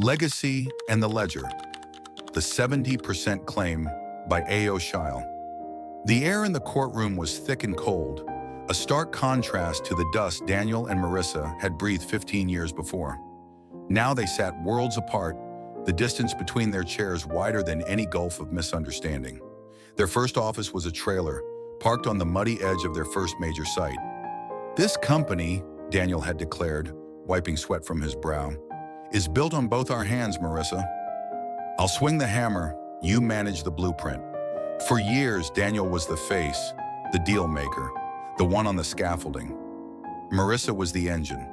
Legacy and the Ledger, the 70% claim by A.O. Shile. The air in the courtroom was thick and cold, a stark contrast to the dust Daniel and Marissa had breathed 15 years before. Now they sat worlds apart, the distance between their chairs wider than any gulf of misunderstanding. Their first office was a trailer, parked on the muddy edge of their first major site. "This company," Daniel had declared, wiping sweat from his brow, "is built on both our hands, Marissa. I'll swing the hammer, you manage the blueprint." For years, Daniel was the face, the deal maker, the one on the scaffolding. Marissa was the engine,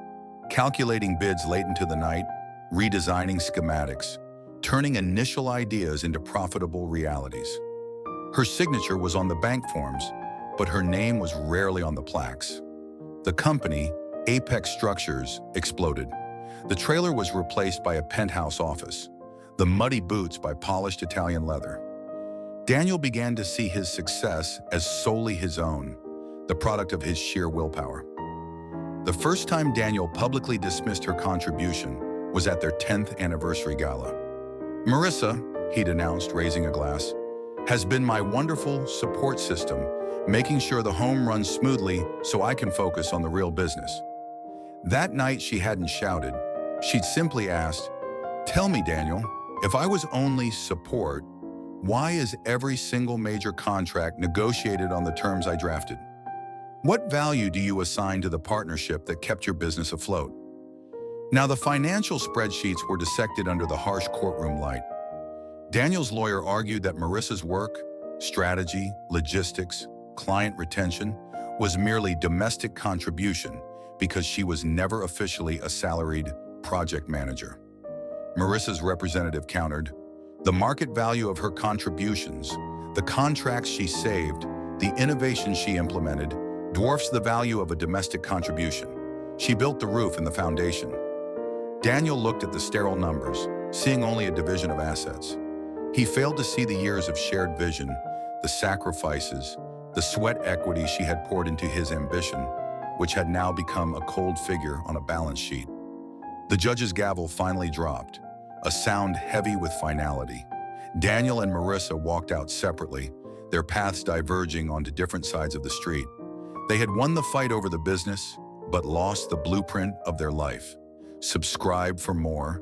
calculating bids late into the night, redesigning schematics, turning initial ideas into profitable realities. Her signature was on the bank forms, but her name was rarely on the plaques. The company, Apex Structures, exploded. The trailer was replaced by a penthouse office, the muddy boots by polished Italian leather. Daniel began to see his success as solely his own, the product of his sheer willpower. The first time Daniel publicly dismissed her contribution was at their 10th anniversary gala. "Marissa," he'd announced, raising a glass, "has been my wonderful support system, making sure the home runs smoothly so I can focus on the real business." That night she hadn't shouted. She'd simply asked, "Tell me, Daniel, if I was only support, why is every single major contract negotiated on the terms I drafted? What value do you assign to the partnership that kept your business afloat?" Now, the financial spreadsheets were dissected under the harsh courtroom light. Daniel's lawyer argued that Marissa's work, strategy, logistics, client retention was merely domestic contribution because she was never officially a salaried project manager. Marissa's representative countered, "The market value of her contributions, the contracts she saved, the innovation she implemented, dwarfs the value of a domestic contribution. She built the roof and the foundation." Daniel looked at the sterile numbers, seeing only a division of assets. He failed to see the years of shared vision, the sacrifices, the sweat equity she had poured into his ambition, which had now become a cold figure on a balance sheet. The judge's gavel finally dropped, a sound heavy with finality. Daniel and Marissa walked out separately, their paths diverging onto different sides of the street. They had won the fight over the business, but lost the blueprint of their life. Subscribe for more.